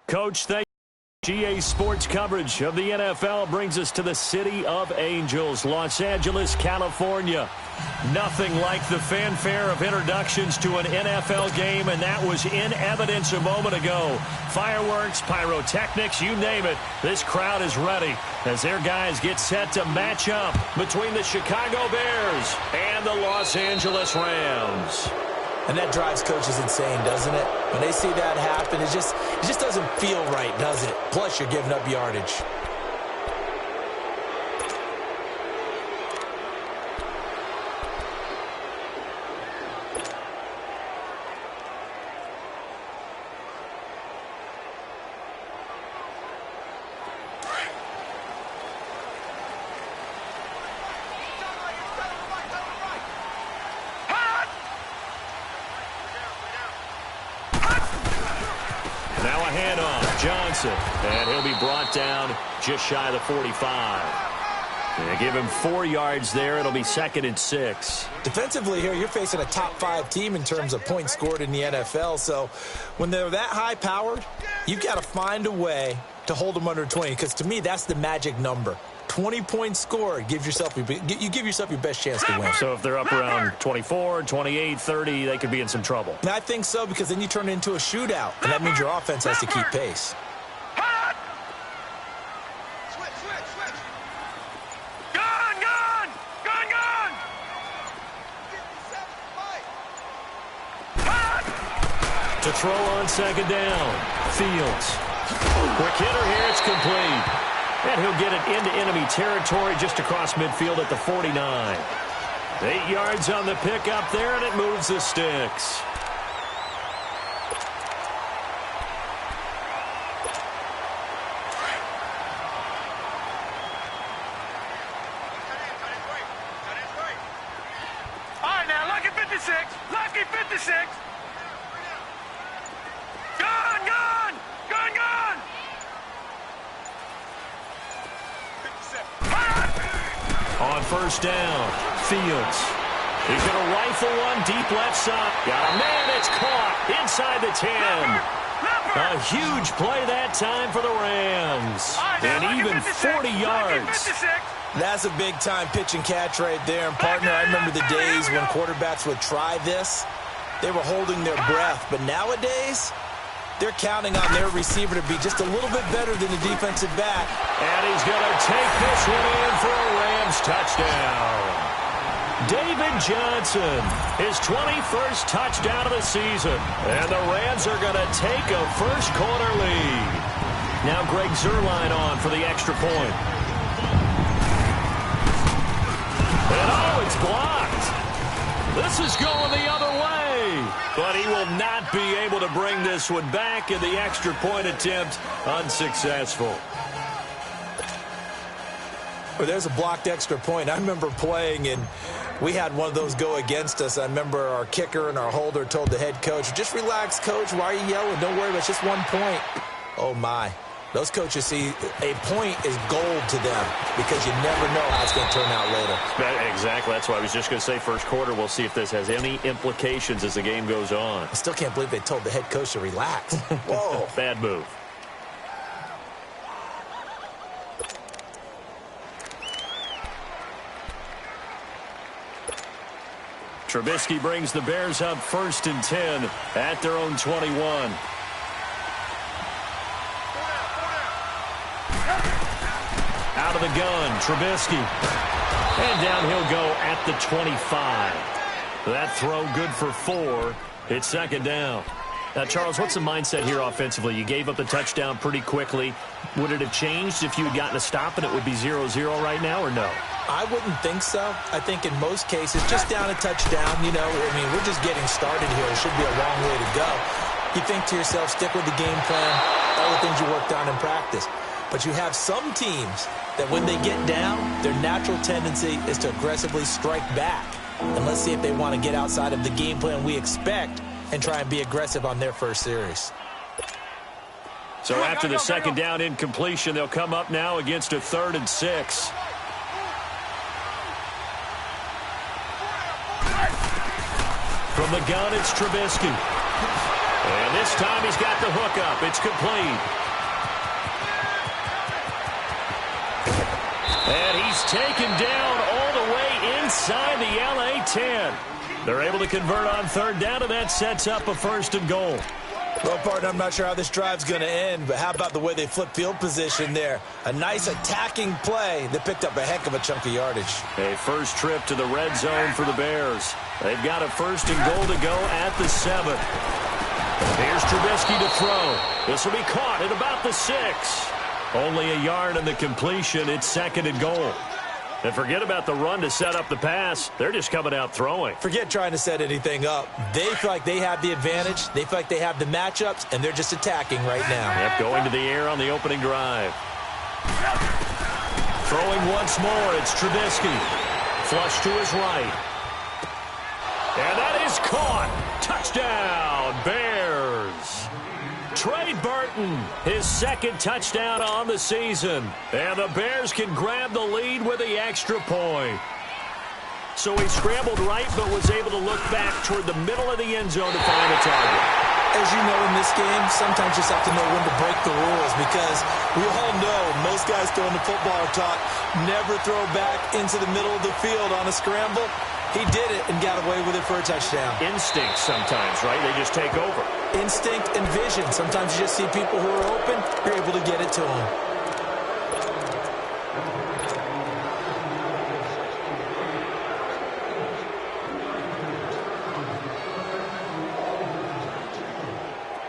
Coach, thank you. GA Sports coverage of the NFL brings us to the City of Angels, Los Angeles, California. Nothing like the fanfare of introductions to an NFL game, and that was in evidence a moment ago. Fireworks, pyrotechnics, you name it. This crowd is ready as their guys get set to match up between the Chicago Bears and the Los Angeles Rams. And that drives coaches insane, doesn't it? When they see that happen, it just doesn't feel right, does it? Plus, you're giving up yardage. Johnson, and he'll be brought down just shy of the 45. They give him 4 yards there. It'll be 2nd and 6. Defensively here, you're facing a top-5 team in terms of points scored in the NFL. So when they're that high-powered, you've got to find a way to hold them under 20, because to me, that's the magic number. 20 points scored, you give yourself your best chance to win. So if they're up around 24, 28, 30, they could be in some trouble. And I think so, because then you turn it into a shootout, and that means your offense has to keep pace. To throw on 2nd down. Fields. Quick hitter here. It's complete. And he'll get it into enemy territory just across midfield at the 49. 8 yards on the pickup there, and it moves the sticks. All right, now, lucky 56. Lucky 56. On 1st down, Fields. He's going to rifle one deep left side. Got a man, it's caught inside the 10. A huge play that time for the Rams. And even 40 yards. That's a big-time pitch and catch right there. And, partner, I remember the days when quarterbacks would try this. They were holding their breath. But nowadays, they're counting on their receiver to be just a little bit better than the defensive back. And he's going to take this one in for a Rams touchdown. David Johnson, his 21st touchdown of the season. And the Rams are going to take a first-quarter lead. Now Greg Zuerlein on for the extra point. And oh, it's blocked. This is going the other way. But he will not be able to bring this one back, and the extra point attempt unsuccessful. Well, there's a blocked extra point. I remember playing, and we had one of those go against us. I remember our kicker and our holder told the head coach, just relax, coach. Why are you yelling? Don't worry, it's just 1 point. Oh, my. Those coaches see a point is gold to them because you never know how it's going to turn out later. Exactly. That's why I was just going to say first quarter. We'll see if this has any implications as the game goes on. I still can't believe they told the head coach to relax. Whoa. Bad move. Trubisky brings the Bears up 1st and 10 at their own 21. Out of the gun, Trubisky. And down he'll go at the 25. That throw good for 4. It's 2nd down. Now, Charles, what's the mindset here offensively? You gave up the touchdown pretty quickly. Would it have changed if you had gotten a stop and it would be 0-0 right now, or no? I wouldn't think so. I think in most cases, just down a touchdown, you know, I mean, we're just getting started here. It should be a long way to go. You think to yourself, stick with the game plan, all the things you worked on in practice. But you have some teams that when they get down, their natural tendency is to aggressively strike back. And let's see if they want to get outside of the game plan we expect and try and be aggressive on their first series. So after the 2nd down incompletion, they'll come up now against a 3rd and 6. From the gun, it's Trubisky. And this time he's got the hook up. It's complete. And he's taken down all the way inside the LA 10. They're able to convert on third down, and that sets up a 1st and goal. Well, partner, I'm not sure how this drive's going to end, but how about the way they flip field position there? A nice attacking play that picked up a heck of a chunk of yardage. A first trip to the red zone for the Bears. They've got a 1st and goal to go at the 7. Here's Trubisky to throw. This will be caught at about the 6. Only a yard in the completion. It's 2nd and goal. And forget about the run to set up the pass. They're just coming out throwing. Forget trying to set anything up. They feel like they have the advantage. They feel like they have the matchups, and they're just attacking right now. Yep, going to the air on the opening drive. Throwing once more, it's Trubisky. Flush to his right. And that is caught. Touchdown, Bears. Trey Burton, his 2nd touchdown on the season. And the Bears can grab the lead with the extra point. So he scrambled right, but was able to look back toward the middle of the end zone to find a target. As you know, in this game, sometimes you just have to know when to break the rules, because we all know most guys throwing the football are taught never throw back into the middle of the field on a scramble. He did it and got away with it for a touchdown. Instinct sometimes, right? They just take over. Instinct and vision. Sometimes you just see people who are open, you're able to get it to them.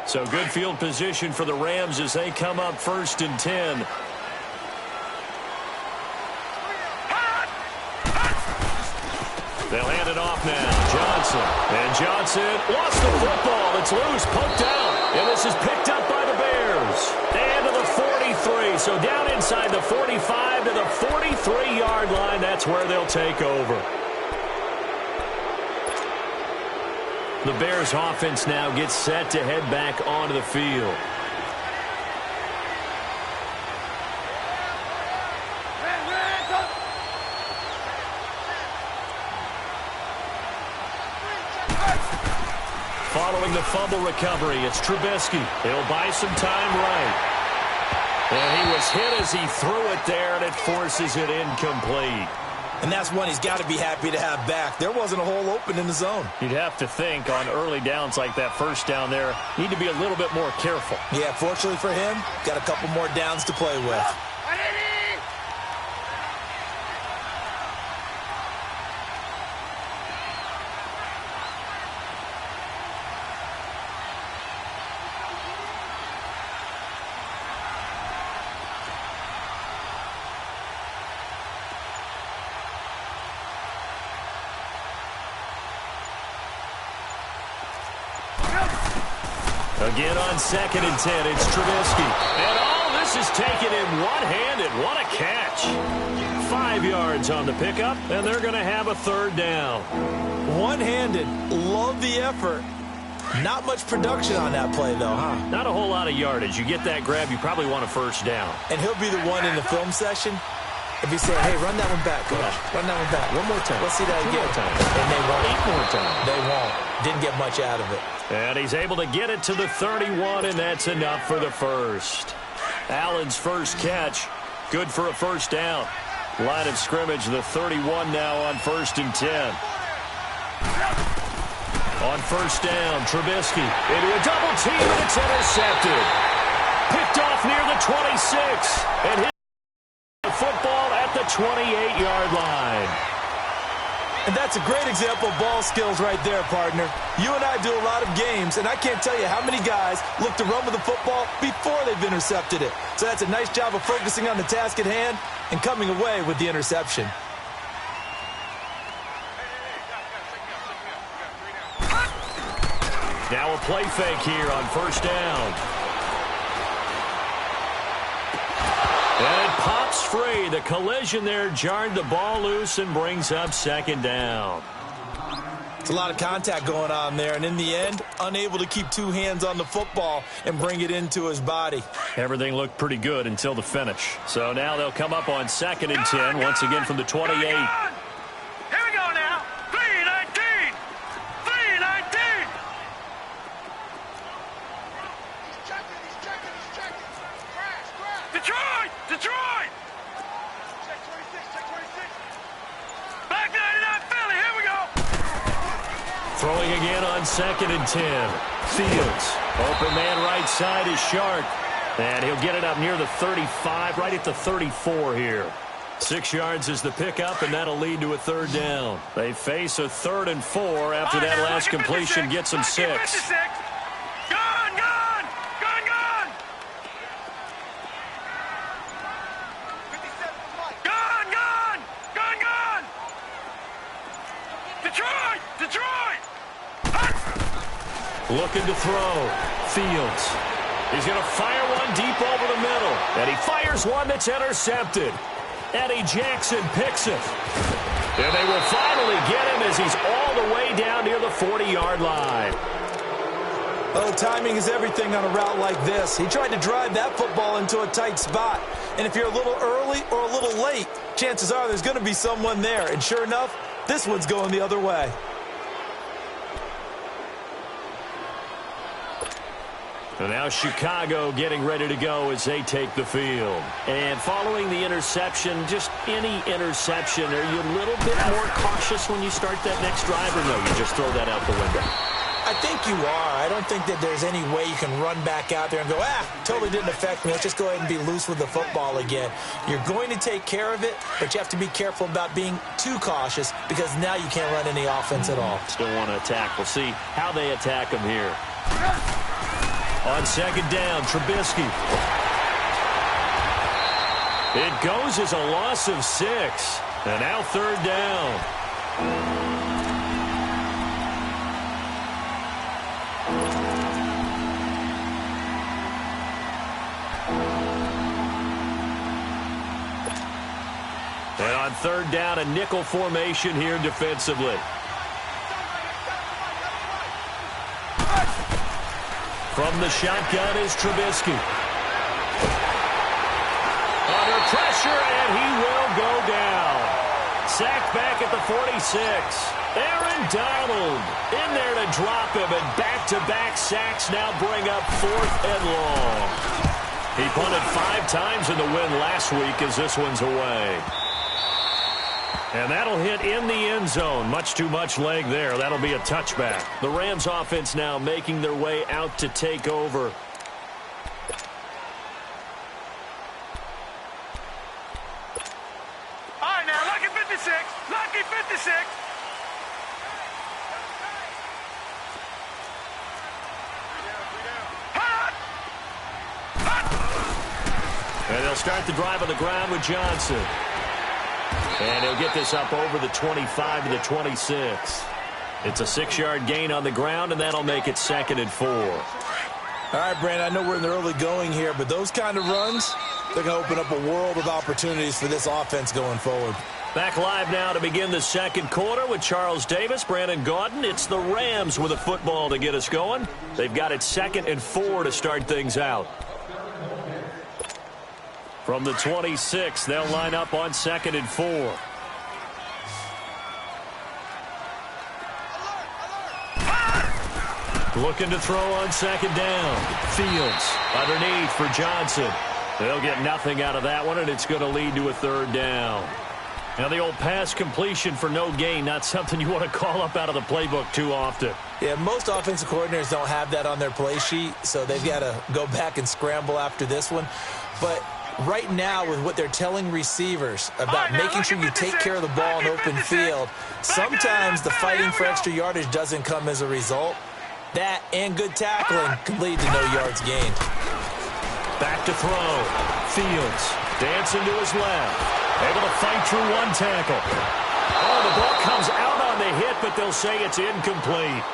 So good field position for the Rams as they come up 1st and 10. They'll hand it off now. Johnson. And Johnson lost the football. It's loose, poked out. And this is picked up by the Bears. And to the 43. So down inside the 45 to the 43-yard line. That's where they'll take over. The Bears offense now gets set to head back onto the field. Following the fumble recovery, it's Trubisky. He'll buy some time right. And he was hit as he threw it there, and it forces it incomplete. And that's one he's got to be happy to have back. There wasn't a hole open in the zone. You'd have to think on early downs like that first down there, need to be a little bit more careful. Yeah, fortunately for him, got a couple more downs to play with. Again on 2nd and 10, it's Trubisky. And all this is taken in one-handed. What a catch. 5 yards on the pickup, and they're going to have a 3rd down. One-handed. Love the effort. Not much production on that play, though, huh? Not a whole lot of yardage. You get that grab, you probably want a 1st down. And he'll be the one in the film session. If he said, hey, run that one back, coach. Run that one back. One more time. Let's see that again. 2 more times. And they won't. 8 more times. They won't. Didn't get much out of it. And he's able to get it to the 31, and that's enough for the 1st. Allen's first catch, good for a 1st down. Line of scrimmage, the 31 now on 1st and 10. On 1st down, Trubisky into a double team, and it's intercepted. Picked off near the 26, and hit the football at the 28-yard line. And that's a great example of ball skills right there, partner. You and I do a lot of games, and I can't tell you how many guys look to run with the football before they've intercepted it. So that's a nice job of focusing on the task at hand and coming away with the interception. Now a play fake here on 1st down. And it pops free. The collision there jarred the ball loose and brings up 2nd down. It's a lot of contact going on there, and in the end, unable to keep 2 hands on the football and bring it into his body. Everything looked pretty good until the finish. So now they'll come up on 2nd and 10, once again from the 28. Here we go now. 3-19. 3-19. Throwing again on 2nd and 10. Fields. Open man right side is Shark. And he'll get it up near the 35, right at the 34 here. 6 yards is the pickup, and that'll lead to a 3rd down. They face a 3rd and 4 after that last completion gets them 6. Gone, gone! Gone, gone! Gone, gone! Gone, gone! Detroit! Detroit! Looking to throw. Fields. He's going to fire one deep over the middle. And he fires one that's intercepted. Eddie Jackson picks it. And they will finally get him as he's all the way down near the 40-yard line. Oh, timing is everything on a route like this. He tried to drive that football into a tight spot. And if you're a little early or a little late, chances are there's going to be someone there. And sure enough, this one's going the other way. And now Chicago getting ready to go as they take the field. And following the interception, just any interception, are you a little bit more cautious when you start that next drive, or no, you just throw that out the window? I think you are. I don't think that there's any way you can run back out there and go, totally didn't affect me. Let's just go ahead and be loose with the football again. You're going to take care of it, but you have to be careful about being too cautious because now you can't run any offense at all. Still want to attack. We'll see how they attack him here. On 2nd down, Trubisky. It goes as a loss of 6. And now 3rd down. And on 3rd down, a nickel formation here defensively. From the shotgun is Trubisky. Under pressure, and he will go down. Sacked back at the 46. Aaron Donald in there to drop him, and back-to-back sacks now bring up 4th and long. He punted 5 times in the win last week as this one's away. And that'll hit in the end zone. Much too much leg there. That'll be a touchback. The Rams offense now making their way out to take over. All right, now, lucky 56. Lucky 56. Hot! Hot! And they'll start the drive on the ground with Johnson. And he'll get this up over the 25 to the 26. It's a 6-yard gain on the ground, and that'll make it 2nd and 4. All right, Brandon, I know we're in the early going here, but those kind of runs, they're going to open up a world of opportunities for this offense going forward. Back live now to begin the 2nd quarter with Charles Davis, Brandon Gaudin. It's the Rams with a football to get us going. They've got it 2nd and 4 to start things out. From the 26, they'll line up on 2nd and 4. Looking to throw on 2nd down. Fields underneath for Johnson. They'll get nothing out of that one, and it's going to lead to a 3rd down. Now the old pass completion for no gain, not something you want to call up out of the playbook too often. Yeah, most offensive coordinators don't have that on their play sheet, so they've got to go back and scramble after this one. But right now, with what they're telling receivers about making sure you take care of the ball in open field, sometimes the fighting for extra yardage doesn't come as a result. That and good tackling can lead to no yards gained. Back to throw. Fields dancing to his left. Able to fight through one tackle. Oh, the ball comes out on the hit, but they'll say it's incomplete.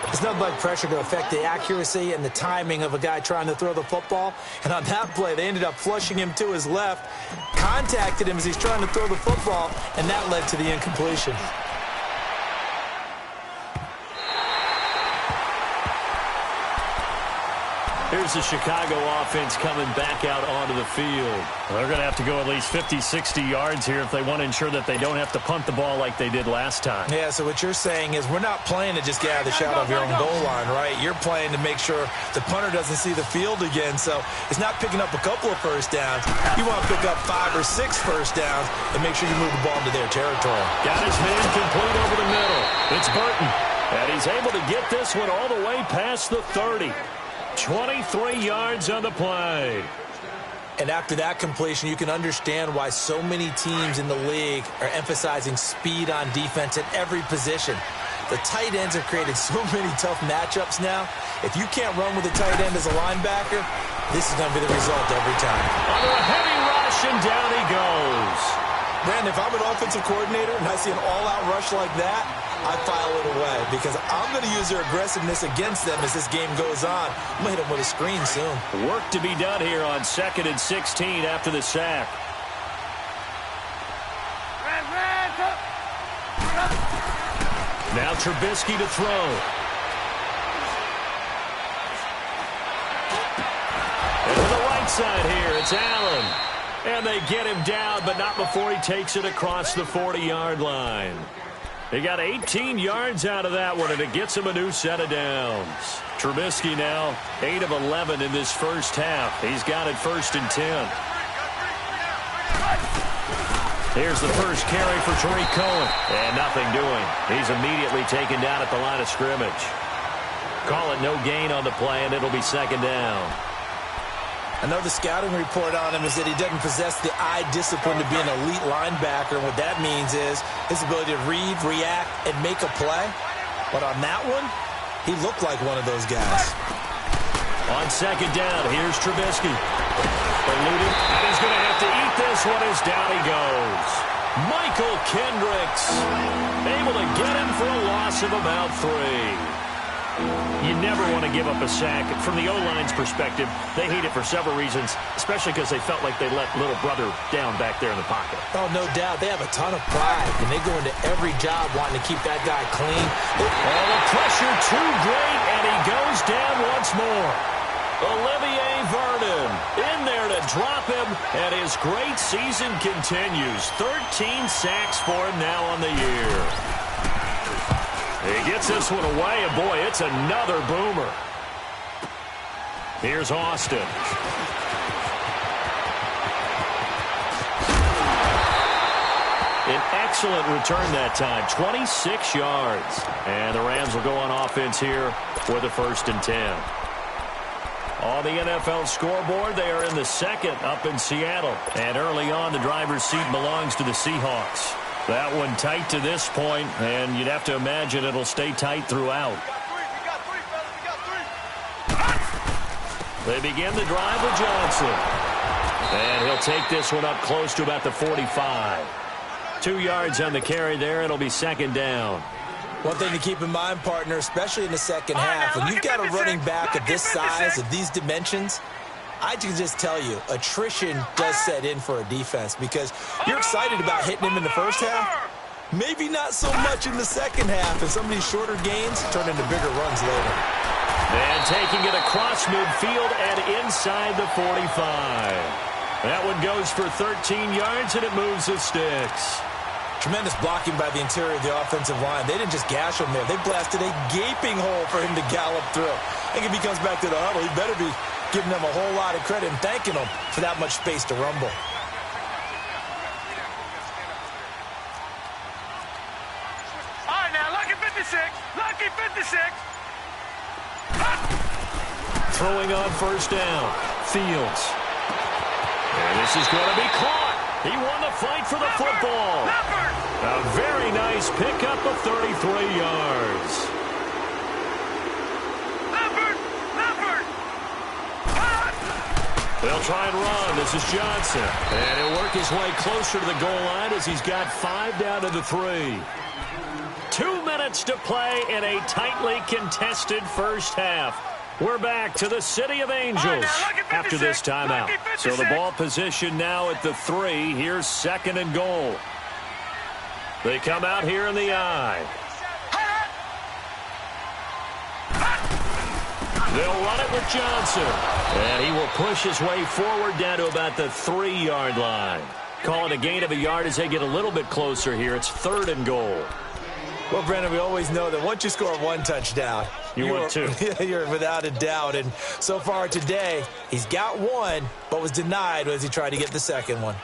It's nothing like pressure to affect the accuracy and the timing of a guy trying to throw the football. And on that play, they ended up flushing him to his left, contacted him as he's trying to throw the football, and that led to the incompletion. Here's the Chicago offense coming back out onto the field. They're going to have to go at least 50, 60 yards here if they want to ensure that they don't have to punt the ball like they did last time. Yeah, so what you're saying is we're not playing to just get out of the shadow of your own goal line, right? You're playing to make sure the punter doesn't see the field again. So it's not picking up a couple of first downs. You want to pick up 5 or 6 first downs and make sure you move the ball into their territory. Got his man complete over the middle. It's Burton. And he's able to get this one all the way past the 30. 23 yards on the play. And after that completion, you can understand why so many teams in the league are emphasizing speed on defense at every position. The tight ends have created so many tough matchups now. If you can't run with a tight end as a linebacker, this is going to be the result every time. Under a heavy rush, and down he goes. Brandon, if I'm an offensive coordinator and I see an all-out rush like that, I file it away because I'm going to use their aggressiveness against them as this game goes on. I'm going to hit them with a screen soon. Work to be done here on 2nd and 16 after the sack. Now Trubisky to throw. And to the right side here, it's Allen. And they get him down, but not before he takes it across the 40-yard line. They got 18 yards out of that one, and it gets him a new set of downs. Trubisky now 8 of 11 in this first half. He's got it 1st and 10. Here's the first carry for Tariq Cohen. And nothing doing. He's immediately taken down at the line of scrimmage. Call it no gain on the play, and it'll be 2nd down. I know the scouting report on him is that he doesn't possess the eye discipline to be an elite linebacker. What that means is his ability to read, react, and make a play. But on that one, he looked like one of those guys. On 2nd down, here's Trubisky. Eluded, and he's going to have to eat this one as down he goes. Michael Kendricks able to get him for a loss of about 3. You never want to give up a sack. From the O-line's perspective, they hate it for several reasons, especially because they felt like they let little brother down back there in the pocket. Oh, no doubt. They have a ton of pride, and they go into every job wanting to keep that guy clean. All the pressure too great, and he goes down once more. Olivier Vernon in there to drop him, and his great season continues. 13 sacks for him now on the year. He gets this one away, and boy, it's another boomer. Here's Austin. An excellent return that time, 26 yards. And the Rams will go on offense here with a 1st and 10. On the NFL scoreboard, they are in the 2nd up in Seattle. And early on, the driver's seat belongs to the Seahawks. That one tight to this point, and you'd have to imagine it'll stay tight throughout. They begin the drive with Johnson. And he'll take this one up close to about the 45. 2 yards on the carry there. It'll be 2nd down. One thing to keep in mind, partner, especially in the second half, when you've got a running back of this size, of these dimensions, I can just tell you, attrition does set in for a defense because you're excited about hitting him in the first half. Maybe not so much in the second half, and some of these shorter gains turn into bigger runs later. And taking it across midfield and inside the 45. That one goes for 13 yards, and it moves the sticks. Tremendous blocking by the interior of the offensive line. They didn't just gash him there. They blasted a gaping hole for him to gallop through. I think if he comes back to the huddle, he better be giving them a whole lot of credit and thanking them for that much space to rumble. All right, now, lucky 56. Lucky 56. Throwing on 1st down. Fields. And this is going to be caught. He won the fight for the football. A very nice pickup of 33 yards. They'll try and run. This is Johnson. And he'll work his way closer to the goal line as he's got 5 down to the 3. 2 minutes to play in a tightly contested first half. We're back to the City of Angels after this timeout. So the ball position now at the 3. Here's 2nd and goal. They come out here in the I. They'll run it with Johnson. And he will push his way forward down to about the 3-yard line. Call it a gain of a yard as they get a little bit closer here. It's 3rd and goal. Well, Brendan, we always know that once you score 1 touchdown, you're 2. You're without a doubt. And so far today, he's got 1, but was denied as he tried to get the 2nd one.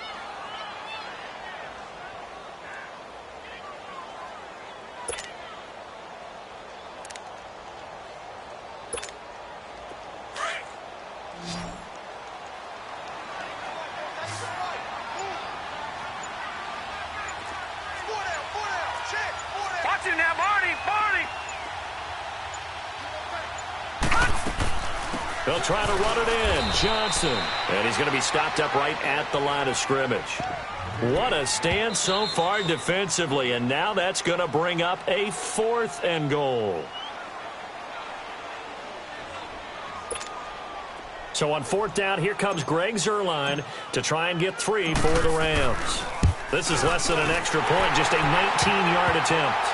They'll try to run it in. Johnson. And he's going to be stopped up right at the line of scrimmage. What a stand so far defensively. And now that's going to bring up a 4th and goal. So on 4th down, here comes Greg Zuerlein to try and get 3 for the Rams. This is less than an extra point, just a 19-yard attempt.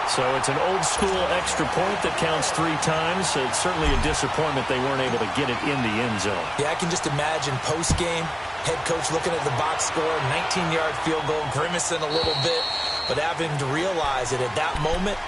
So it's an old-school extra point that counts 3 times. So it's certainly a disappointment they weren't able to get it in the end zone. Yeah, I can just imagine post-game, head coach looking at the box score, 19-yard field goal, grimacing a little bit, but having to realize that at that moment,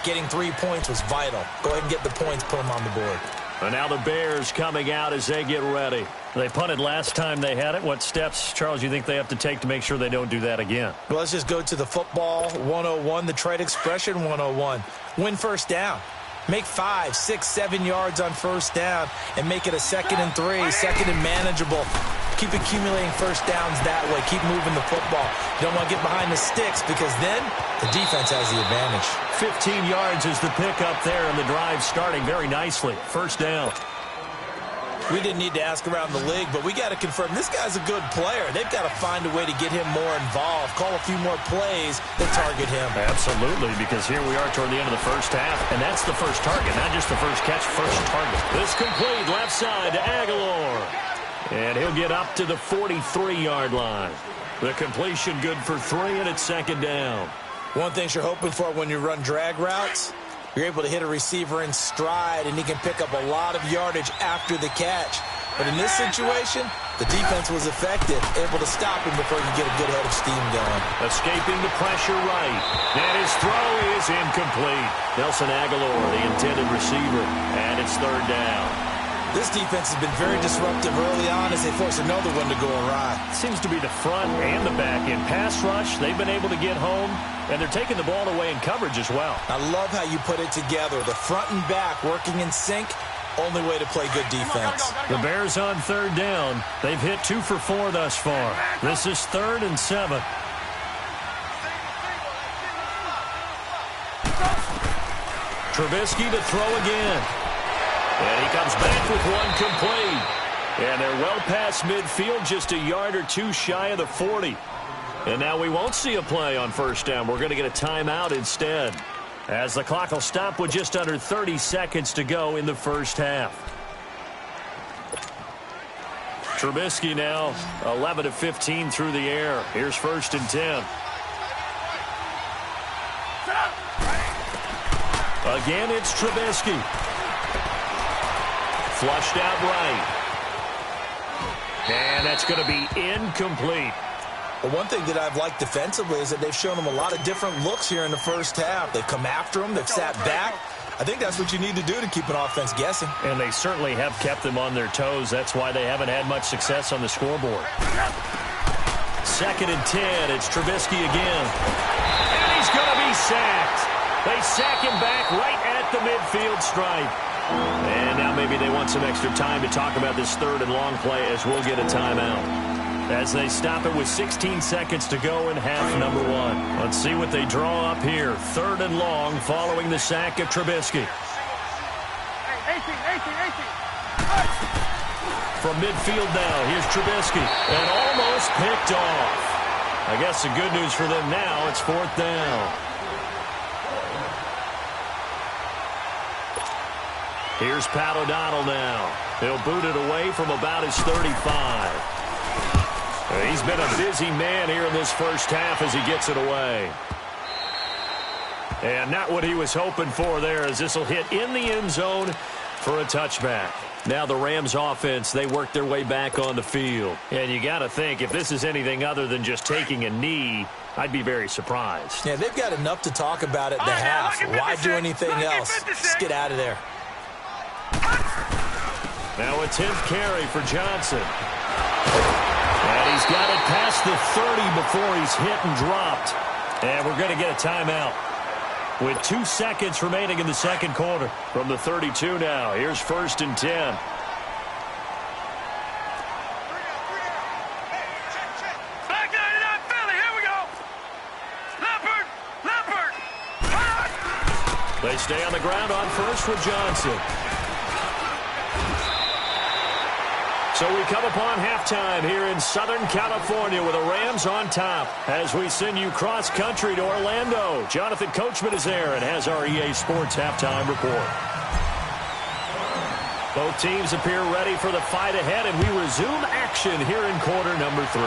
getting 3 points was vital. Go ahead and get the points, put them on the board. And now the Bears coming out as they get ready. They punted last time they had it. What steps, Charles, you think they have to take to make sure they don't do that again? Well, let's just go to the football 101, the trade expression 101. Win first down. Make 5, 6, 7 yards on first down and make it a 2nd and 3, 2nd and manageable. Keep accumulating first downs that way. Keep moving the football. You don't want to get behind the sticks because then the defense has the advantage. 15 yards is the pickup there, and the drive starting very nicely. First down. We didn't need to ask around the league, but we got to confirm this guy's a good player. They've got to find a way to get him more involved, call a few more plays that target him. Absolutely, because here we are toward the end of the first half, and that's the first target, not just the first catch, first target. This complete left side to Aguilar, and he'll get up to the 43-yard line. The completion good for 3, and it's 2nd down. One thing you're hoping for when you run drag routes, you're able to hit a receiver in stride, and he can pick up a lot of yardage after the catch. But in this situation, the defense was effective, able to stop him before you get a good head of steam going. Escaping the pressure right. And his throw is incomplete. Nelson Aguilar, the intended receiver, and it's 3rd down. This defense has been very disruptive early on as they force another one to go awry. Seems to be the front and the back. In pass rush, they've been able to get home, and they're taking the ball away in coverage as well. I love how you put it together. The front and back working in sync, only way to play good defense. The Bears on 3rd down. They've hit 2 for 4 thus far. This is 3rd and 7. Trubisky to throw again. And he comes back with one complete. And they're well past midfield, just a yard or 2 shy of the 40. And now we won't see a play on first down. We're going to get a timeout instead, as the clock will stop with just under 30 seconds to go in the first half. Trubisky now 11 of 15 through the air. Here's 1st and 10. Again, it's Trubisky. Flushed out right. And that's going to be incomplete. Well, one thing that I've liked defensively is that they've shown them a lot of different looks here in the first half. They've come after them. They've sat back. I think that's what you need to do to keep an offense guessing. And they certainly have kept them on their toes. That's why they haven't had much success on the scoreboard. 2nd and 10. It's Trubisky again. And he's going to be sacked. They sack him back right at the midfield stripe. And now maybe they want some extra time to talk about this 3rd and long play, as we'll get a timeout, as they stop it with 16 seconds to go in half number 1. Let's see what they draw up here. 3rd and long following the sack of Trubisky. From midfield now, here's Trubisky, and almost picked off. I guess the good news for them now, it's 4th down. Here's Pat O'Donnell now. He'll boot it away from about his 35. He's been a busy man here in this first half as he gets it away. And not what he was hoping for there, as this will hit in the end zone for a touchback. Now the Rams offense, they work their way back on the field. And you got to think, if this is anything other than just taking a knee, I'd be very surprised. Yeah, they've got enough to talk about at the half. Why do anything else? Just get out of there. Now a 10th carry for Johnson. And he's got it past the 30 before he's hit and dropped. And we're going to get a timeout with 2 seconds remaining in the second quarter. From the 32 now, here's 1st and 10. Back 99 Philly, here we go. Leopard. They stay on the ground on first with Johnson. So we come upon halftime here in Southern California with the Rams on top. As we send you cross-country to Orlando, Jonathan Coachman is there and has our EA Sports halftime report. Both teams appear ready for the fight ahead, and we resume action here in quarter number 3.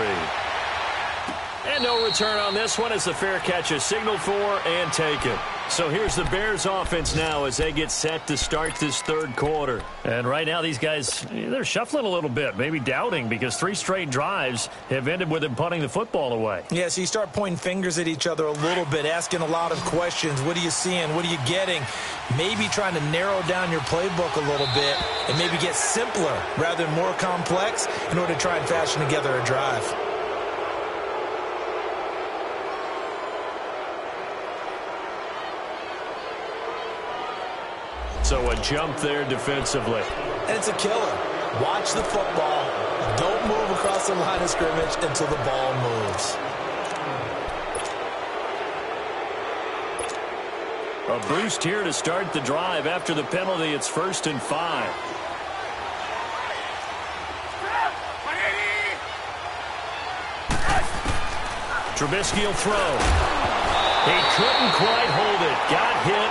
And no return on this one as the fair catch is signaled for and taken. So here's the Bears offense now as they get set to start this third quarter. And right now these guys, they're shuffling a little bit, maybe doubting, because 3 straight drives have ended with them punting the football away. Yeah, so you start pointing fingers at each other a little bit, asking a lot of questions. What are you seeing? What are you getting? Maybe trying to narrow down your playbook a little bit and maybe get simpler rather than more complex in order to try and fashion together a drive. So a jump there defensively. And it's a killer. Watch the football. Don't move across the line of scrimmage until the ball moves. A boost here to start the drive. After the penalty, it's 1st and 5. Trubisky will throw. He couldn't quite hold it. Got hit.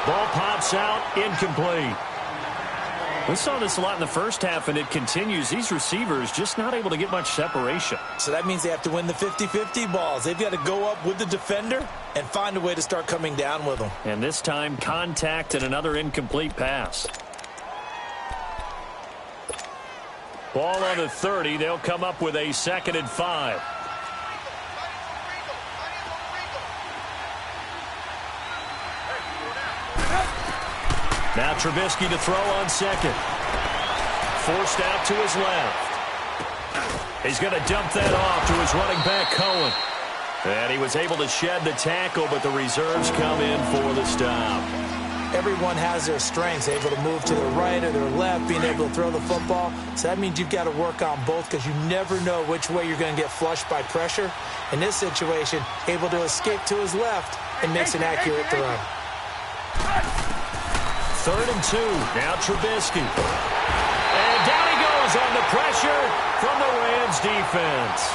Ball pops out, incomplete. We saw this a lot in the first half, and it continues. These receivers just not able to get much separation. So that means they have to win the 50-50 balls. They've got to go up with the defender and find a way to start coming down with them. And this time, contact and another incomplete pass. Ball on the 30. They'll come up with a 2nd and 5. Now Trubisky to throw on 2nd. Forced out to his left. He's going to dump that off to his running back, Cohen. And he was able to shed the tackle, but the reserves come in for the stop. Everyone has their strengths, able to move to their right or their left, being able to throw the football. So that means you've got to work on both because you never know which way you're going to get flushed by pressure. In this situation, able to escape to his left and makes an accurate throw. 3rd and 2. Now Trubisky. And down he goes on the pressure from the Rams defense.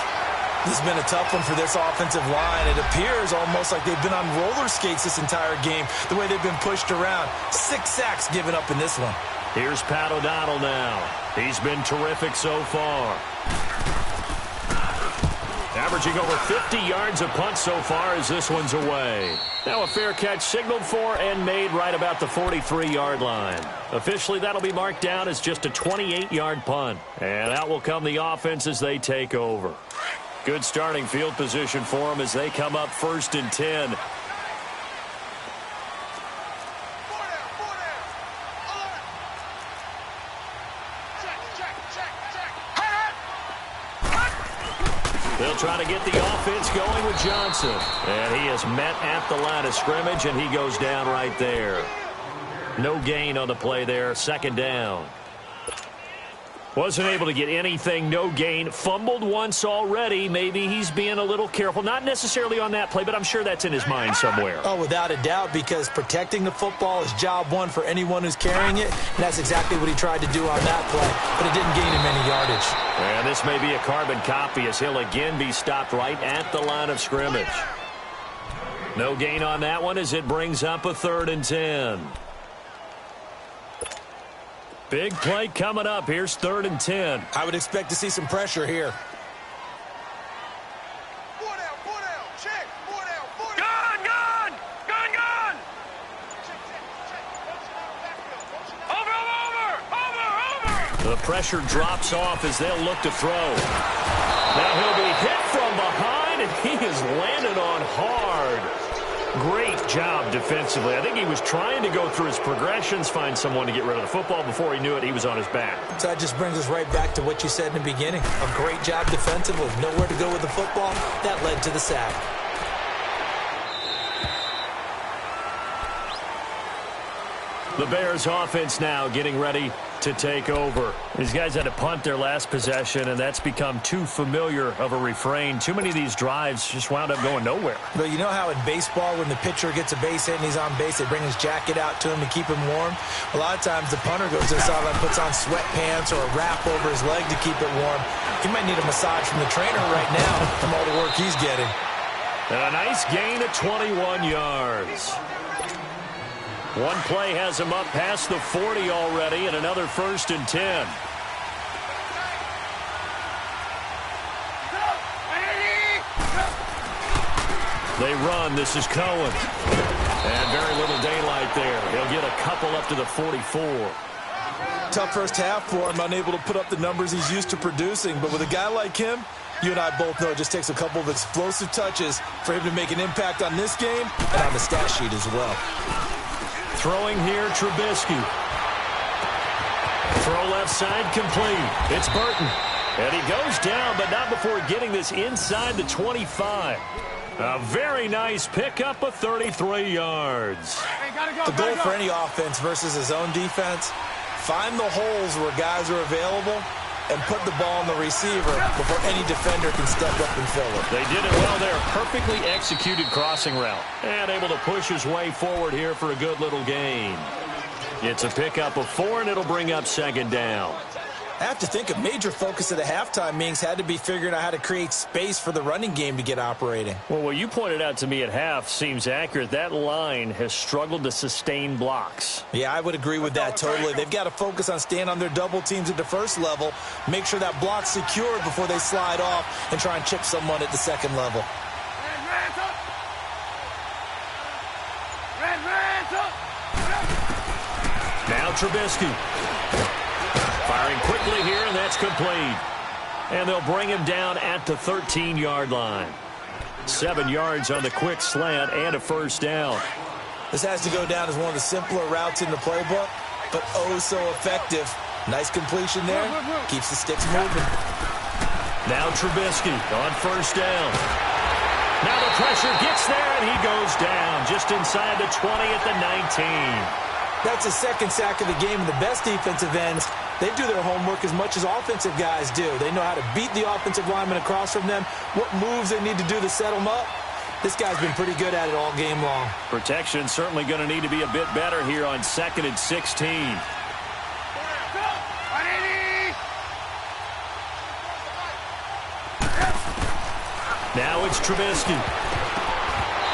This has been a tough one for this offensive line. It appears almost like they've been on roller skates this entire game, the way they've been pushed around. 6 sacks given up in this one. Here's Pat O'Donnell now. He's been terrific so far. Averaging over 50 yards a punt so far as this one's away. Now a fair catch signaled for and made right about the 43-yard line. Officially, that'll be marked down as just a 28-yard punt. And out will come the offense as they take over. Good starting field position for them as they come up 1st and 10. They'll try to get the offense going with Johnson. And he is met at the line of scrimmage, and he goes down right there. No gain on the play there. 2nd down. Wasn't able to get anything, no gain. Fumbled once already. Maybe he's being a little careful. Not necessarily on that play, but I'm sure that's in his mind somewhere. Oh, without a doubt, because protecting the football is job one for anyone who's carrying it, and that's exactly what he tried to do on that play, but it didn't gain him any yardage. And this may be a carbon copy as he'll again be stopped right at the line of scrimmage. No gain on that one as it brings up a 3rd and 10. Big play coming up. Here's 3rd and 10. I would expect to see some pressure here. Check. Gun! Over! The pressure drops off as they'll look to throw. Now he'll be hit from behind, and he is landed on hard. Great job defensively. I think he was trying to go through his progressions, find someone to get rid of the football. Before he knew it, he was on his back. So that just brings us right back to what you said in the beginning. A great job defensively. Nowhere to go with the football. That led to the sack. The Bears offense now getting ready to take over. These guys had to punt their last possession, and that's become too familiar of a refrain. Too many of these drives just wound up going nowhere. But you know how in baseball, when the pitcher gets a base hit and he's on base, they bring his jacket out to him to keep him warm? A lot of times the punter goes to the sideline, puts on sweatpants or a wrap over his leg to keep it warm. He might need a massage from the trainer right now from all the work he's getting. And a nice gain of 21 yards. One play has him up past the 40 already, and another 1st and 10. They run. This is Cohen. And very little daylight there. He'll get a couple up to the 44. Tough first half for him, unable to put up the numbers he's used to producing. But with a guy like him, you and I both know it just takes a couple of explosive touches for him to make an impact on this game and on the stat sheet as well. Throwing here, Trubisky. Throw left side complete. It's Burton. And he goes down, but not before getting this inside the 25. A very nice pickup of 33 yards. The goal for any offense versus his own defense, find the holes where guys are available and put the ball on the receiver before any defender can step up and fill it. They did it well there. Perfectly executed crossing route. And able to push his way forward here for a good little gain. It's a pickup of 4, and it'll bring up 2nd down. I have to think a major focus of the halftime meetings had to be figuring out how to create space for the running game to get operating. Well, what you pointed out to me at half seems accurate. That line has struggled to sustain blocks. Yeah, I would agree with that totally. They've got to focus on staying on their double teams at the first level, make sure that block's secured before they slide off and try and chip someone at the second level. Now Trubisky. Firing quickly here, and that's complete. And they'll bring him down at the 13-yard line. 7 yards on the quick slant and a 1st down. This has to go down as one of the simpler routes in the playbook, but oh so effective. Nice completion there. Keeps the sticks moving. Now Trubisky on 1st down. Now the pressure gets there, and he goes down just inside the 20 at the 19. That's the 2nd sack of the game, and the best defensive ends, they do their homework as much as offensive guys do. They know how to beat the offensive lineman across from them, what moves they need to do to set them up. This guy's been pretty good at it all game long. Protection certainly going to need to be a bit better here on 2nd and 16. Now it's Trubisky.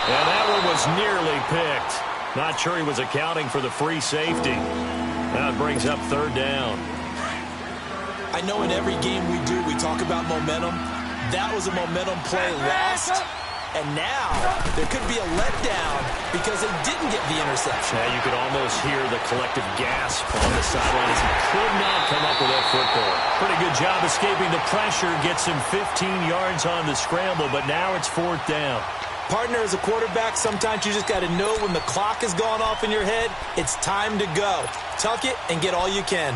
And that one was nearly picked. Not sure he was accounting for the free safety. That brings up 3rd down. I know in every game we do, we talk about momentum. That was a momentum play lost. And now there could be a letdown because they didn't get the interception. Yeah, you could almost hear the collective gasp on the sideline as he could not come up with that football. Pretty good job escaping the pressure. Gets him 15 yards on the scramble, but now it's 4th down. Partner, as a quarterback, sometimes you just got to know when the clock has gone off in your head, it's time to go. Tuck it and get all you can.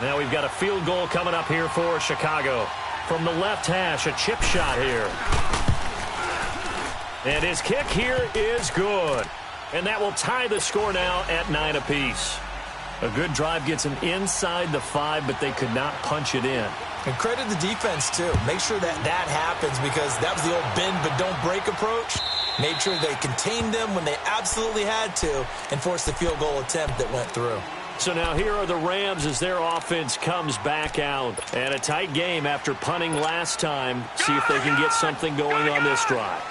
Now we've got a field goal coming up here for Chicago. From the left hash, a chip shot here. And his kick here is good. And that will tie the score now at 9 apiece. A good drive gets him inside the 5, but they could not punch it in. And credit the defense, too. Make sure that happens because that was the old bend but don't break approach. Made sure they contained them when they absolutely had to and forced the field goal attempt that went through. So now here are the Rams as their offense comes back out. And a tight game after punting last time. See if they can get something going on this drive.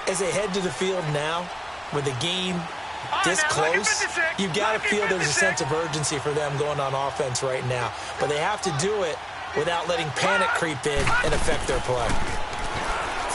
As they head to the field now, with the game this close, you've got to feel there's a sense of urgency for them going on offense right now. But they have to do it without letting panic creep in and affect their play.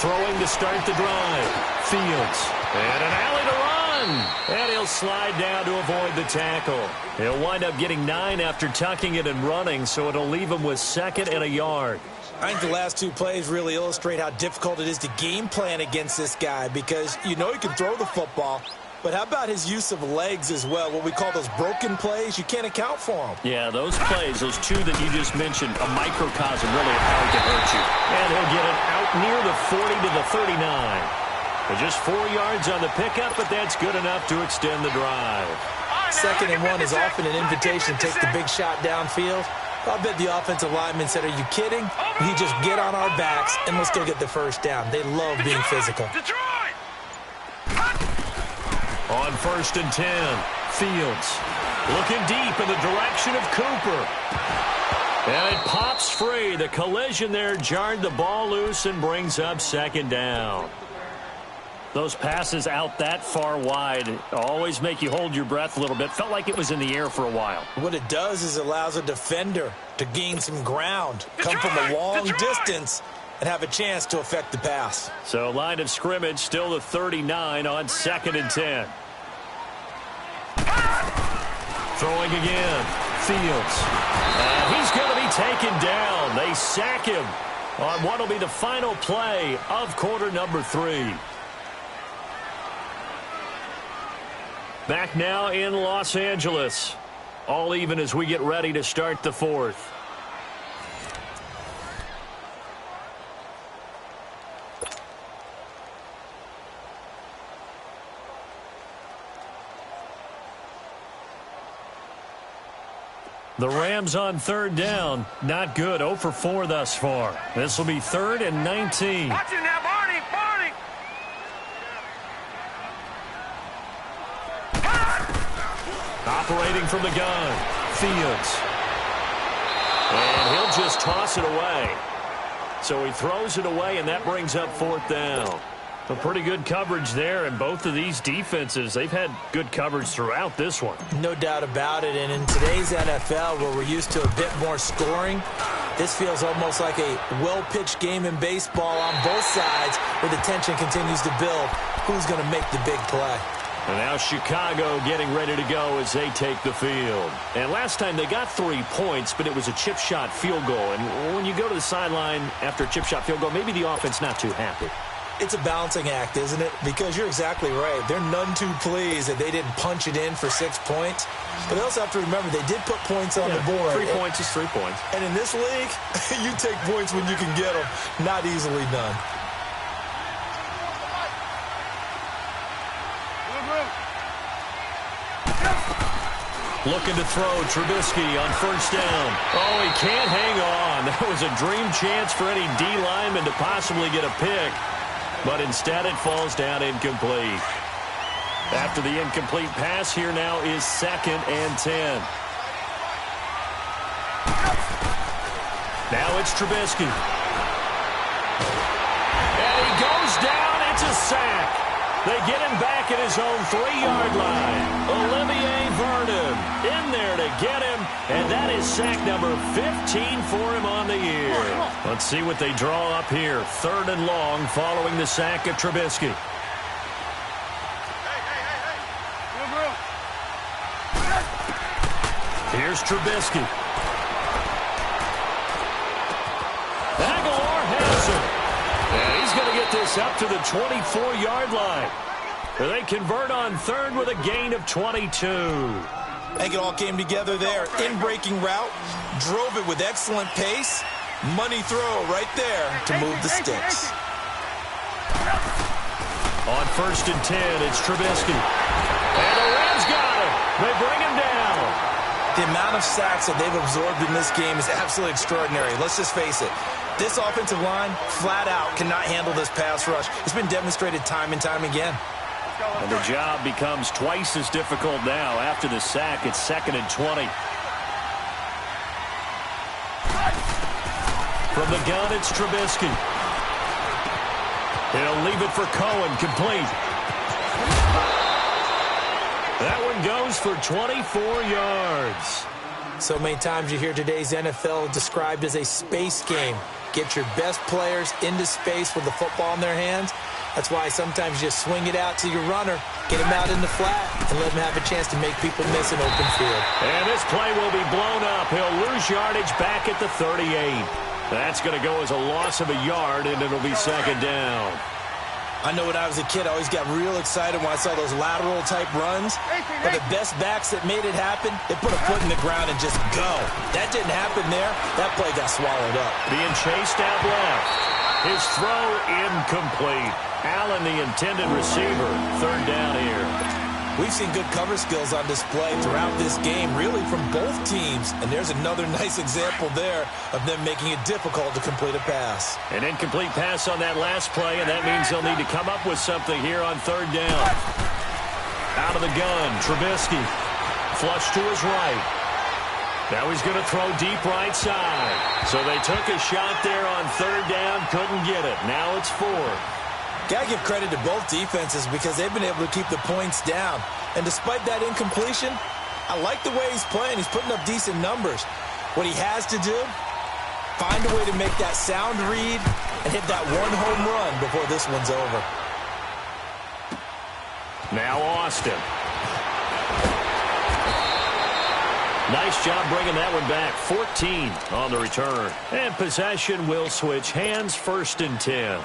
Throwing to start the drive. Fields. And an alley to run. And he'll slide down to avoid the tackle. He'll wind up getting 9 after tucking it and running, so it'll leave him with 2nd and a yard. I think the last 2 plays really illustrate how difficult it is to game plan against this guy because you know he can throw the football. But how about his use of legs as well? What we call those broken plays, you can't account for them. Yeah, those plays, those 2 that you just mentioned, a microcosm really of how he can hurt you. And he'll get it out near the 40 to the 39. Well, just 4 yards on the pickup, but that's good enough to extend the drive. 2nd and 1 is often an invitation to take the big shot downfield. I bet the offensive lineman said, are you kidding? We just get on our backs, and we'll still get the first down. They love being physical. On 1st and 10, Fields looking deep in the direction of Cooper. And it pops free. The collision there jarred the ball loose and brings up 2nd down. Those passes out that far wide always make you hold your breath a little bit. Felt like it was in the air for a while. What it does is allows a defender to gain some ground, come from a long distance, and have a chance to affect the pass. So line of scrimmage still the 39 on 2nd and 10. Throwing again. Fields. And he's going to be taken down. They sack him on what will be the final play of quarter number 3. Back now in Los Angeles. All even as we get ready to start the 4th. The Rams on 3rd down. Not good. 0 for 4 thus far. This will be 3rd and 19. Watch it now, Barney. Operating from the gun. Fields. And he'll just toss it away. So he throws it away, and that brings up 4th down. A pretty good coverage there, and both of these defenses, they've had good coverage throughout this one. No doubt about it, and in today's NFL, where we're used to a bit more scoring, this feels almost like a well-pitched game in baseball on both sides, where the tension continues to build. Who's going to make the big play? And now Chicago getting ready to go as they take the field. And last time they got 3 points, but it was a chip shot field goal. And when you go to the sideline after a chip shot field goal, maybe the offense not too happy. It's a balancing act, isn't it? Because you're exactly right. They're none too pleased that they didn't punch it in for 6 points. But they also have to remember they did put points on the board. 3 points is 3 points. And in this league, you take points when you can get them. Not easily done. Looking to throw, Trubisky on 1st down. Oh, he can't hang on. That was a dream chance for any D lineman to possibly get a pick. But instead it falls down incomplete. After the incomplete pass, here now is 2nd and 10. Now it's Trubisky. And he goes down. It's a sack. They get him back at his own 3-yard line. Olivier Vernon in there to get him, and that is sack number 15 for him on the year. Let's see what they draw up here. 3rd and long following the sack of Trubisky. Here's Trubisky. Aguilar has him. And he's going to get this up to the 24-yard line. They convert on 3rd with a gain of 22. I think it all came together there. In-breaking route, drove it with excellent pace. Money throw right there to move the sticks. On 1st and 10, it's Trubisky. And the Rams got him. They bring him down. The amount of sacks that they've absorbed in this game is absolutely extraordinary. Let's just face it. This offensive line, flat out, cannot handle this pass rush. It's been demonstrated time and time again. And the job becomes twice as difficult now. After the sack, it's 2nd and 20. From the gun, it's Trubisky. He'll leave it for Cohen, complete. That one goes for 24 yards. So many times you hear today's NFL described as a space game. Get your best players into space with the football in their hands. That's why sometimes you just swing it out to your runner, get him out in the flat, and let him have a chance to make people miss an open field. And this play will be blown up. He'll lose yardage back at the 38. That's going to go as a loss of a yard, and it'll be 2nd down. I know when I was a kid, I always got real excited when I saw those lateral-type runs. But the best backs that made it happen, they put a foot in the ground and just go. That didn't happen there. That play got swallowed up. Being chased out left. His throw incomplete. Allen, the intended receiver. Third down here. We've seen good cover skills on display throughout this game, really from both teams. And there's another nice example there of them making it difficult to complete a pass. An incomplete pass on that last play, and that means they'll need to come up with something here on third down. Out of the gun, Trubisky. Flush to his right. Now he's going to throw deep right side. So they took a shot there on third down, couldn't get it. Now it's fourth. Got to give credit to both defenses because they've been able to keep the points down. And despite that incompletion, I like the way he's playing. He's putting up decent numbers. What he has to do, find a way to make that sound read and hit that one home run before this one's over. Now Austin. Nice job bringing that one back. 14 on the return. And possession will switch hands, 1st and 10.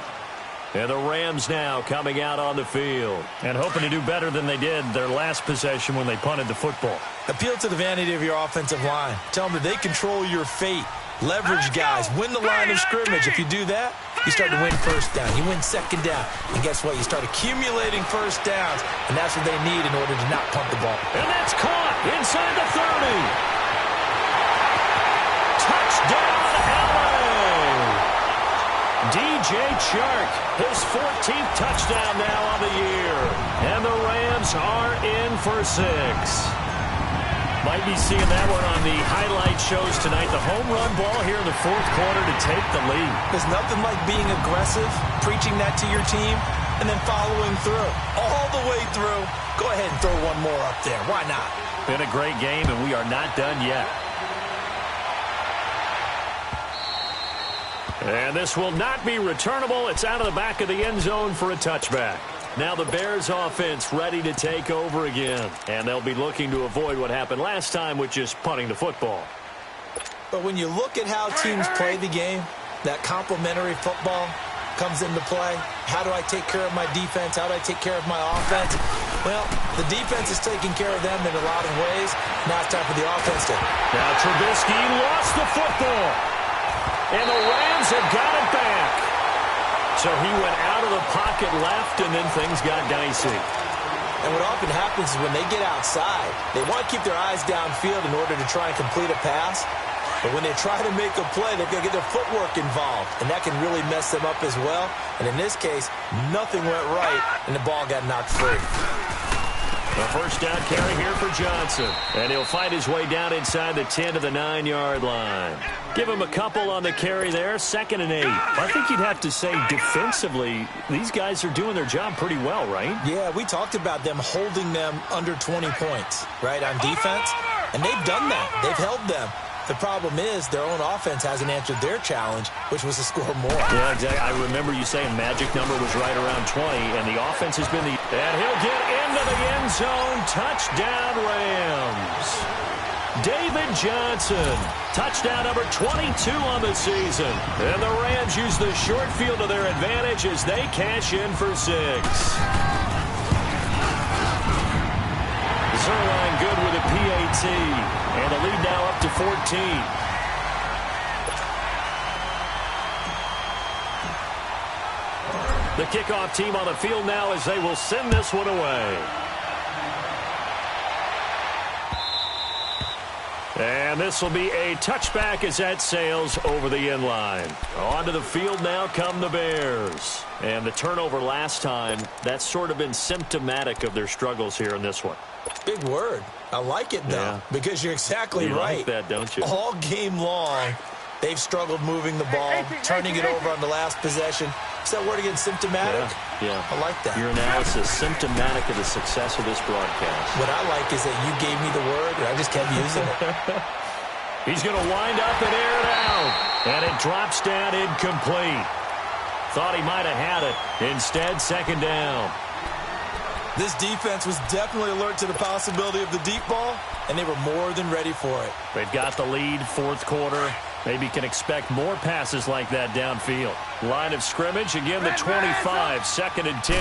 And the Rams now coming out on the field and hoping to do better than they did their last possession when they punted the football. Appeal to the vanity of your offensive line. Tell them that they control your fate. Leverage guys. Win the line of scrimmage. If you do that, you start to win first down. You win second down. And guess what? You start accumulating first downs. And that's what they need in order to not punt the ball. And that's caught inside the 30. Touchdown, LA. DJ Chark, his 14th touchdown now on the year. And the Rams are in for 6. Might be seeing that one on the highlight shows tonight. The home run ball here in the 4th quarter to take the lead. There's nothing like being aggressive, preaching that to your team, and then following through. All the way through. Go ahead and throw one more up there. Why not? Been a great game, and we are not done yet. And this will not be returnable. It's out of the back of the end zone for a touchback. Now the Bears offense ready to take over again. And they'll be looking to avoid what happened last time with just punting the football. But when you look at how teams play the game, that complementary football comes into play. How do I take care of my defense? How do I take care of my offense? Well, the defense is taking care of them in a lot of ways. Now it's time for the offense to... Now Trubisky lost the football. And the Rams have got it back. So he went out of the pocket left, and then things got dicey. And what often happens is when they get outside, they want to keep their eyes downfield in order to try and complete a pass. But when they try to make a play, they're going to get their footwork involved. And that can really mess them up as well. And in this case, nothing went right, and the ball got knocked free. The first down carry here for Johnson. And he'll fight his way down inside the 10 to the 9-yard line. Give him a couple on the carry there. 2nd and 8. I think you'd have to say defensively, these guys are doing their job pretty well, right? Yeah, we talked about them holding them under 20 points, right, on defense. And they've done that. They've held them. The problem is their own offense hasn't answered their challenge, which was to score more. Yeah, exactly. I remember you saying magic number was right around 20, and the offense has been the... And he'll get into the end zone. Touchdown, Rams. David Johnson. Touchdown number 22 on the season. And the Rams use the short field to their advantage as they cash in for 6. Zerline good with a PAT. And the lead now up to 14. The kickoff team on the field now as they will send this one away. And this will be a touchback as that sails over the end line. Onto the field now come the Bears. And the turnover last time, that's sort of been symptomatic of their struggles here in this one. Big word. I like it, though, because you're exactly right. You like that, don't you? All game long, they've struggled moving the ball, turning it over on the last possession. Is that word again, symptomatic? Yeah. I like that. Your analysis, symptomatic of the success of this broadcast. What I like is that you gave me the word, and I just kept using it. He's going to wind up and air it out. And it drops down incomplete. Thought he might have had it. Instead, 2nd down. This defense was definitely alert to the possibility of the deep ball, and they were more than ready for it. They've got the lead, 4th quarter. Maybe can expect more passes like that downfield. Line of scrimmage, again the 25, 2nd and 10.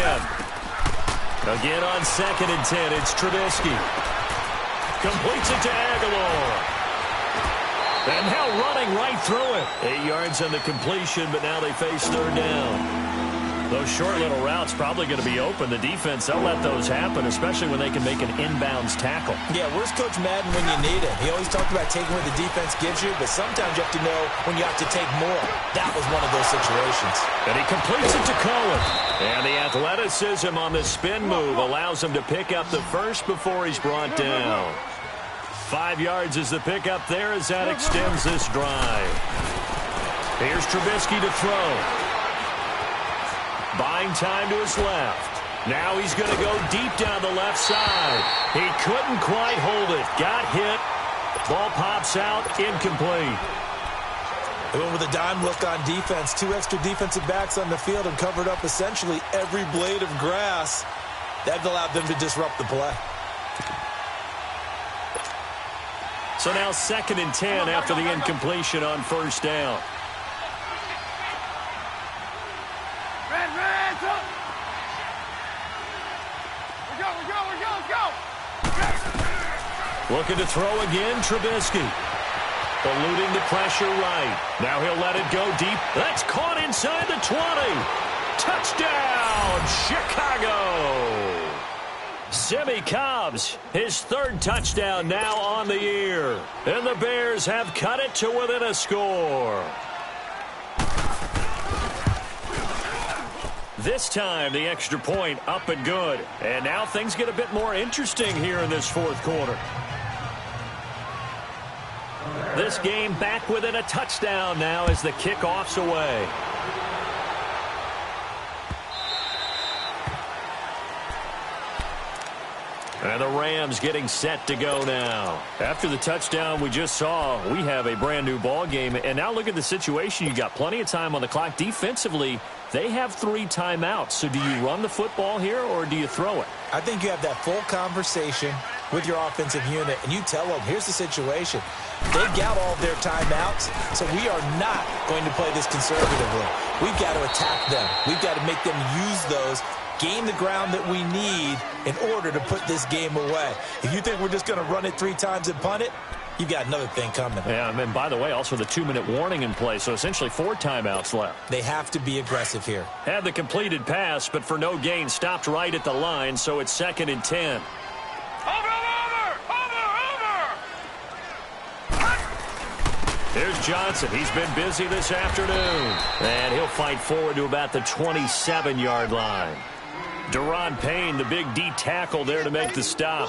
Again on 2nd and 10, it's Trubisky. Completes it to Aguilar. And now running right through it. 8 yards on the completion, but now they face third down. Those short little routes probably going to be open. The defense, they'll let those happen, especially when they can make an inbounds tackle. Yeah, where's Coach Madden when you need him? He always talked about taking what the defense gives you, but sometimes you have to know when you have to take more. That was one of those situations. And he completes it to Cohen. And the athleticism on the spin move allows him to pick up the first before he's brought down. 5 yards is the pickup there as that extends this drive. Here's Trubisky to throw. Buying time to his left. Now he's going to go deep down the left side. He couldn't quite hold it. Got hit. Ball pops out. Incomplete. They went with a dime look on defense. 2 extra defensive backs on the field and covered up essentially every blade of grass. That allowed them to disrupt the play. So now 2nd and 10 after the incompletion on first down. Looking to throw again, Trubisky. Eluding the pressure right. Now he'll let it go deep. That's caught inside the 20. Touchdown, Chicago. Simmie Cobbs, his 3rd touchdown now on the year. And the Bears have cut it to within a score. This time, the extra point up and good. And now things get a bit more interesting here in this 4th quarter. This game back within a touchdown now as the kickoff's away. And the Rams getting set to go now. After the touchdown we just saw, we have a brand new ball game. And now look at the situation. You got plenty of time on the clock. Defensively, they have 3 timeouts. So do you run the football here or do you throw it? I think you have that full conversation with your offensive unit, and you tell them, here's the situation. They've got all of their timeouts, so we are not going to play this conservatively. We've got to attack them. We've got to make them use those, gain the ground that we need in order to put this game away. If you think we're just going to run it 3 times and punt it, you've got another thing coming. Yeah, and by the way, also the 2-minute warning in play, so essentially 4 timeouts left. They have to be aggressive here. Had the completed pass, but for no gain, stopped right at the line, so it's 2nd and 10. Here's Johnson. He's been busy this afternoon. And he'll fight forward to about the 27-yard line. Deron Payne, the big D tackle there to make the stop.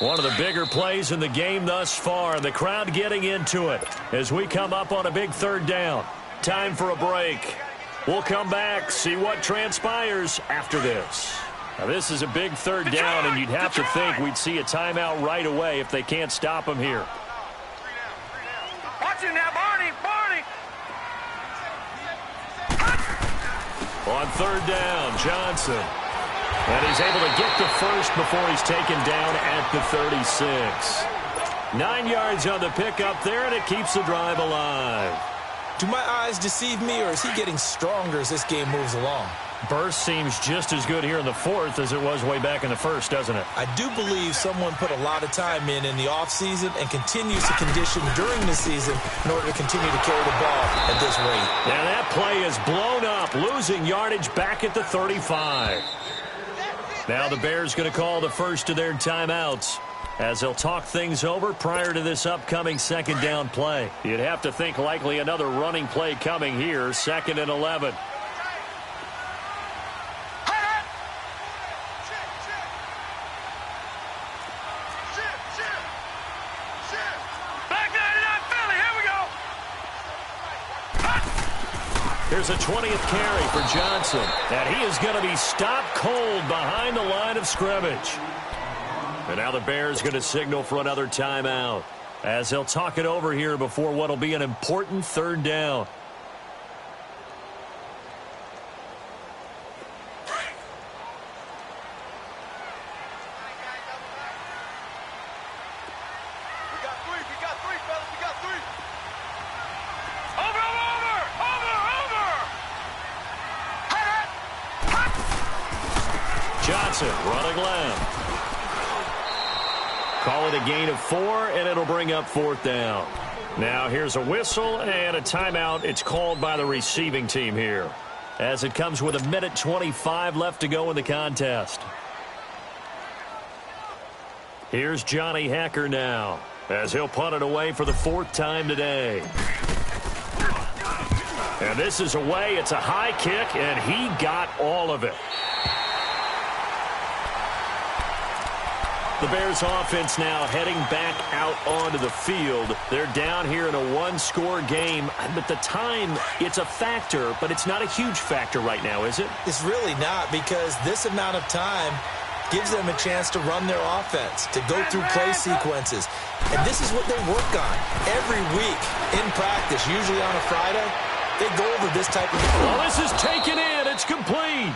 One of the bigger plays in the game thus far. The crowd getting into it as we come up on a big 3rd down. Time for a break. We'll come back, see what transpires after this. Now, this is a big 3rd down, and you'd have to think we'd see a timeout right away if they can't stop him here. Watch it now, Barney. On 3rd down, Johnson. And he's able to get the first before he's taken down at the 36. 9 yards on the pickup there, and it keeps the drive alive. Do my eyes deceive me, or is he getting stronger as this game moves along? Burst seems just as good here in the 4th as it was way back in the 1st, doesn't it? I do believe someone put a lot of time in the offseason and continues to condition during the season in order to continue to carry the ball at this rate. Now that play is blown up, losing yardage back at the 35. Now the Bears going to call the first of their timeouts as they'll talk things over prior to this upcoming 2nd down play. You'd have to think likely another running play coming here, 2nd and 11. Here's a 20th carry for Johnson. And he is going to be stopped cold behind the line of scrimmage. And now the Bears going to signal for another timeout as they'll talk it over here before what will be an important 3rd down. Johnson running left. Call it a gain of 4, and it'll bring up 4th down. Now here's a whistle and a timeout. It's called by the receiving team here, as it comes with 1:25 left to go in the contest. Here's Johnny Hacker now, as he'll punt it away for the 4th time today. And this is away. It's a high kick, and he got all of it. The Bears offense now heading back out onto the field. They're down here in a 1-score game. But the time, it's a factor, but it's not a huge factor right now, is it? It's really not, because this amount of time gives them a chance to run their offense, to go through play sequences. And this is what they work on every week in practice, usually on a Friday. They go over this type of... Well, this is taken in. It's complete.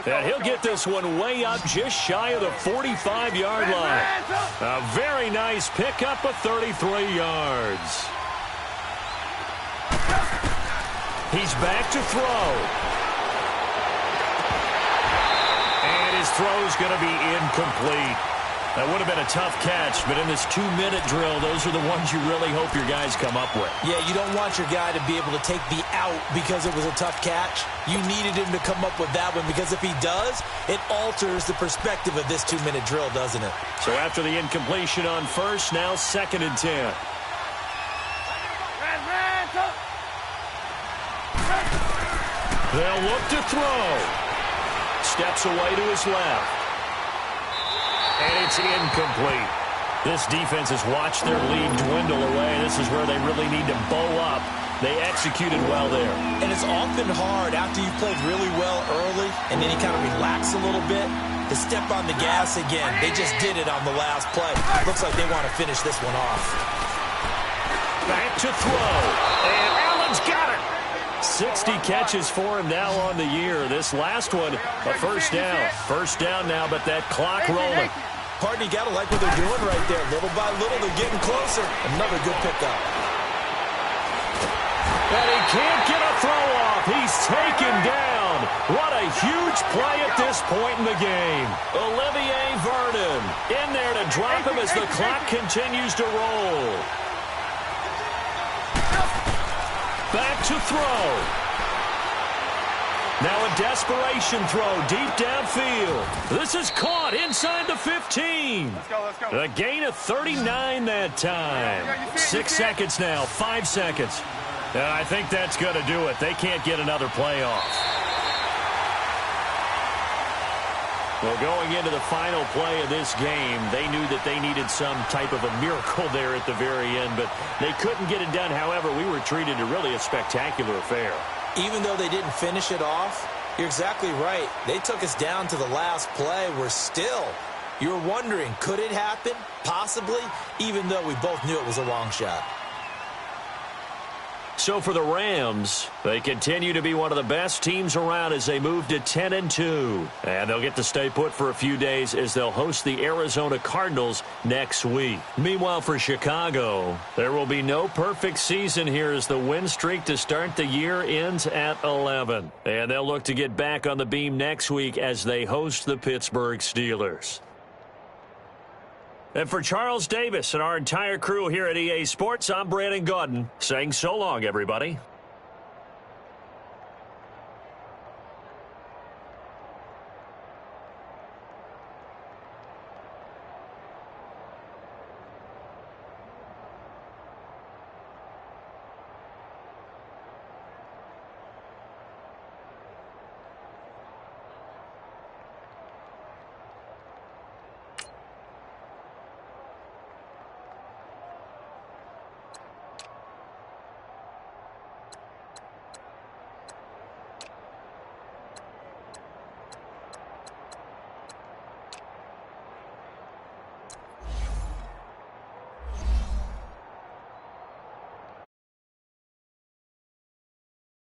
And he'll get this one way up just shy of the 45-yard line. A very nice pickup of 33 yards. He's back to throw. And his throw is going to be incomplete. That would have been a tough catch, but in this 2-minute drill, those are the ones you really hope your guys come up with. Yeah, you don't want your guy to be able to take the out because it was a tough catch. You needed him to come up with that one, because if he does, it alters the perspective of this 2-minute drill, doesn't it? So after the incompletion on first, now 2nd and 10. They'll look to throw. Steps away to his left. And it's incomplete. This defense has watched their lead dwindle away. This is where they really need to bow up. They executed well there. And it's often hard after you've played really well early and then you kind of relax a little bit to step on the gas again. They just did it on the last play. Looks like they want to finish this one off. Back to throw. And Allen's got it. 60 catches for him now on the year. This last one, a first down. First down now, but that clock rolling. Partner, you got to like what they're doing right there. Little by little, they're getting closer. Another good pickup. And he can't get a throw off. He's taken down. What a huge play at this point in the game. Olivier Vernon in there to drop him as the clock continues to roll. Back to throw. Now a desperation throw deep downfield. This is caught inside the 15. Let's go. A gain of 39 that time. 6 seconds now, 5 seconds. And I think that's going to do it. They can't get another play off. Well, going into the final play of this game, they knew that they needed some type of a miracle there at the very end, but they couldn't get it done. However, we were treated to really a spectacular affair. Even though they didn't finish it off, you're exactly right. They took us down to the last play. You're wondering, could it happen? Possibly, even though we both knew it was a long shot. So for the Rams, they continue to be one of the best teams around as they move to 10-2. And they'll get to stay put for a few days as they'll host the Arizona Cardinals next week. Meanwhile, for Chicago, there will be no perfect season here as the win streak to start the year ends at 11. And they'll look to get back on the beam next week as they host the Pittsburgh Steelers. And for Charles Davis and our entire crew here at EA Sports, I'm Brandon Gaudin saying so long, everybody.